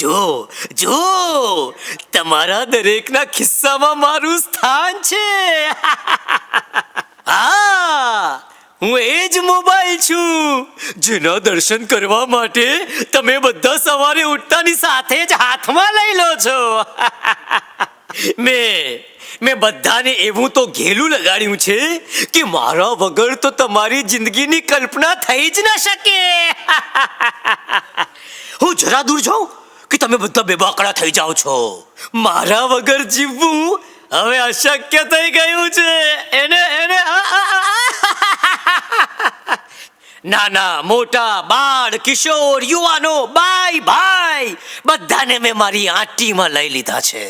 જો જો તમારા દરેકના ખિસ્સામાં મારું સ્થાન છે. હા, હું એ જ મોબાઈલ છું જેના દર્શન કરવા માટે તમે બધા સવારે ઉઠતાની સાથે જ હાથમાં લઈ લો છો. મેં બધાને એવું તો ઘેલું લગાડ્યું છે કે મારા વગર તો તમારી જિંદગીની કલ્પના થઈ જ ન શકે. હું જરા દૂર જાઉં કે તમે બધા બેબાકડા થઈ જાઓ છો. મારા વગર જીવવું હવે અશક્ય થઈ ગયું છે. એને નાના મોટા બાળ કિશોર યુવાનો બાઈ ભાઈ બધાને મેં મારી આંટીમાં લઈ લીધા છે.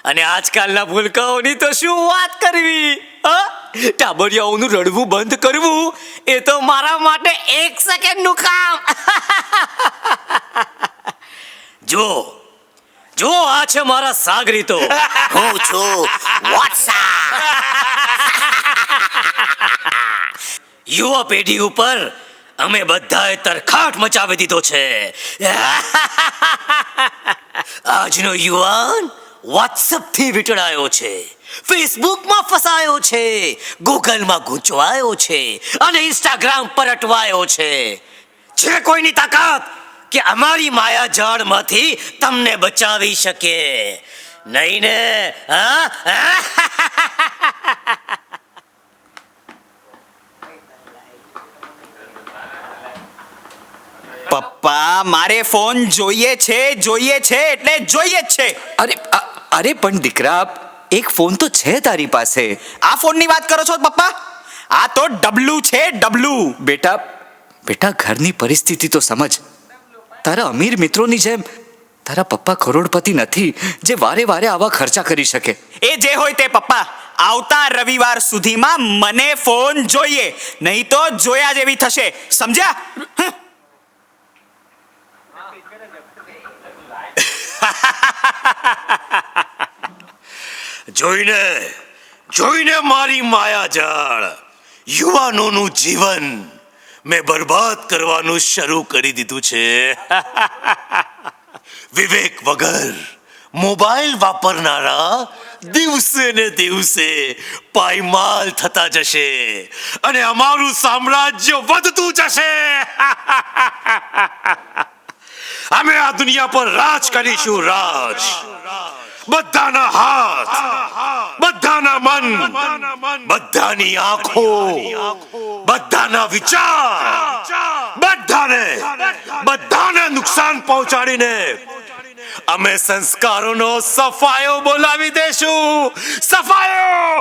અને આજકાલના ભૂલકાઓની તો શું વાત કરવી. ટાબરિયાઓનું રડવું બંધ કરવું એ તો મારા માટે 1 સેકન્ડનું કામ. જો આ છે મારા સાગરીતો. હું છું વોટ્સએપ. યુવા પેઢી ઉપર અમે બધાએ તરખાટ મચાવી દીધો છે. આજનો યુવાન વોટ્સએપ થી વીંટળાયો છે, ફેસબુકમાં ફસાયો છે, ગૂગલમાં ગૂંચવાયો છે અને ઇન્સ્ટાગ્રામ પર અટવાયો છે. કોઈની તાકાત કે અમારી માયાજાળમાંથી તમને બચાવી શકે નહીં ને? પપ્પા, મારે ફોન જોઈએ છે એટલે જોઈએ જ છે. અરે પણ દીકરા, એક ફોન તો છે તારી પાસે. આ ફોનની વાત કરો છો પપ્પા? આ તો ડબલું છે, ડબલું. બેટા ઘરની પરિસ્થિતિ તો સમજ. તારા અમીર મિત્રોની જેમ તારા પપ્પા કરોડપતિ નથી જે વારે વારે આવા ખર્ચા કરી શકે. એ જે હોય તે પપ્પા, આવતા રવિવાર સુધીમાં મને ફોન જોઈએ, નહીં તો જોયા જેવી થશે, સમજ્યા? જોઈને મારી માયાજાળ યુવાનોનું જીવન મેં બરબાદ કરવાનું શરૂ કરી દીધું છે. વિવેક વગર મોબાઈલ વાપરનારા દિવસે ને દિવસે પાયમાલ થતા જશે અને અમારું સામ્રાજ્ય વધતું જશે. અમે આ દુનિયા પર રાજ કરીશું, રાજ. બધાના હાથ, બધાના મન, બધાની આંખો, બધાના વિચાર, બધાને નુકસાન પહોંચાડીને અમે સંસ્કારોનો સફાયો બોલાવી દેશું. સફાયો!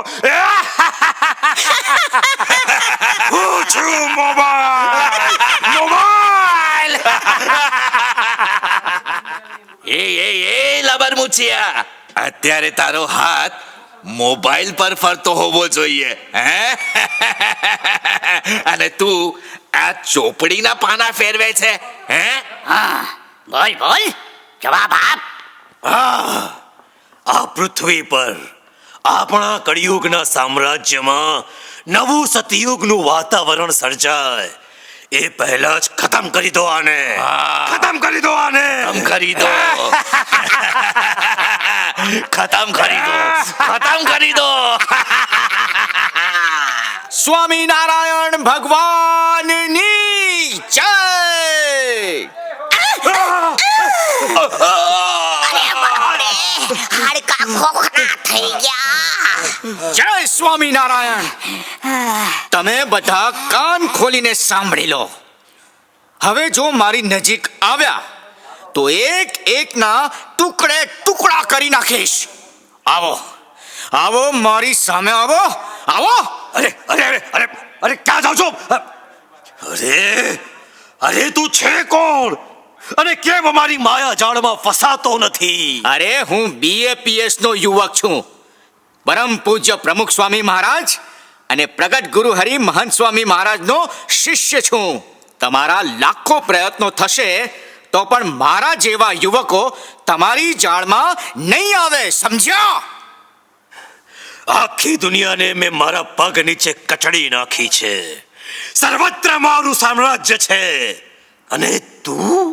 હું છું મોબાઈલ. એ લબરમુચિયા, અત્યારે તારો હાથ મોબાઈલ પર ફરતો હોવો જોઈએ, હે? અને તું આ ચોપડીના પાના ફેરવે છે, હે? બોલ જવાબ આપ. આ પૃથ્વી પર આપણા કળિયુગના સામ્રાજ્યમાં નવું સતયુગનું વાતાવરણ સર્જાય એ પહેલા જ ખતમ કરી દો આને. ખતમ કરી દો આને. ખતમ કરી દો. સ્વામિનારાયણ ભગવાનની જય. હાડકા ખોખરા થઈ ગયા. જય સ્વામિનારાયણ. તમે બધા કાન ખોલીને સાંભળી લો. હવે જો મારી નજીક આવ્યા તો એકના ટુકડા કરી નાખીશ. આવો મારી સામે આવો. અરે ક્યાં જાવ છો? અરે તું છે કોણ અને કેમ અમારી માયા જાળમાં ફસાતો નથી? અરે હું BAPS નો યુવક છું, પરમ પૂજ્ય પ્રમુખ સ્વામી મહારાજ અને પ્રગટ ગુરુ હરિ મહંત સ્વામી મહારાજનો શિષ્ય છું. તમારા લાખો પ્રયત્નો થશે તો પણ મારા જેવા યુવકો તમારી જાળમાં નહીં આવે, સમજ્યા? આખી દુનિયાને મેં મારા પગ નીચે કચડી નાખી છે. સર્વત્ર મારું સામ્રાજ્ય છે અને તું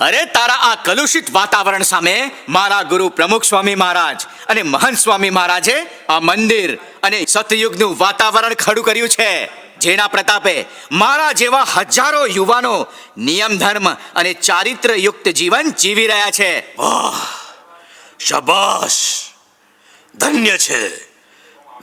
અરે તારા આ કલુષિત વાતાવરણ સામે મારા ગુરુ પ્રમુખ સ્વામી મહારાજ અને મહંત સ્વામી મહારાજે આ મંદિર અને સતયુગનું વાતાવરણ ખડું કર્યું છે, જેના પ્રતાપે મારા જેવા હજારો યુવાનો નિયમ ધર્મ અને ચારિત્રયુક્ત જીવન જીવી રહ્યા છે. શાબાશ, ધન્ય છે,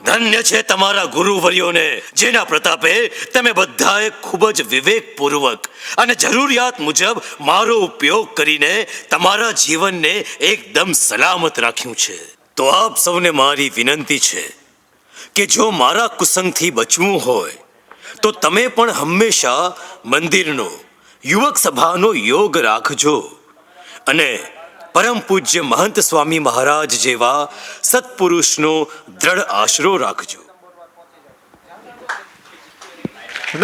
ધન્ય છે તમારા ગુરુવર્યોને, જેના પ્રતાપે તમે બધાએ ખૂબ જ વિવેકપૂર્વક અને જરૂરિયાત મુજબ મારો ઉપયોગ કરીને તમારા જીવનને એકદમ સલામત રાખ્યું છે. તો આપ સૌને મારી વિનંતી છે કે જો મારા કુસંગથી બચવું હોય તો તમે પણ હંમેશા મંદિરનો યુવક સભાનો યોગ રાખજો અને પરમ પૂજ્ય મહંત સ્વામી મહારાજ જેવા સત્પુરુષનો દ્રઢ આશરો રાખજો.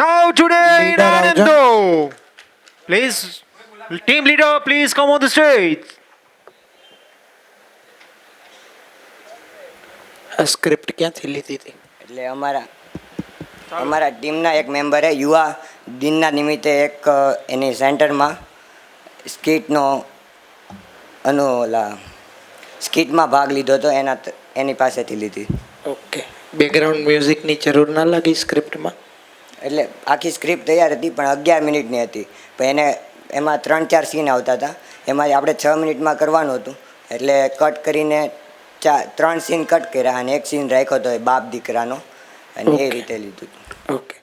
Now today in Anando, please, team leader, please come on the stage. આ સ્ક્રિપ્ટ ક્યાંથી લીધી હતી? એટલે અમારા ટીમના એક મેમ્બરે યુવા દિનના નિમિત્તે એક એની સેન્ટરમાં સ્કીટનો સ્કીટમાં ભાગ લીધો હતો, એની પાસેથી લીધી. ઓકે, બેકગ્રાઉન્ડ મ્યુઝિકની જરૂર ના લાગી સ્ક્રિપ્ટમાં? એટલે આખી સ્ક્રિપ્ટ તૈયાર હતી પણ 11 મિનિટની હતી, પણ એમાં 3-4 સીન આવતા હતા, એમાં આપણે 6 મિનિટમાં કરવાનું હતું, એટલે કટ કરીને 3 સીન કટ કર્યા અને એક સીન રાખ્યો હતો એ બાપ દીકરાનો, અને એ રીતે લીધું હતું. ઓકે.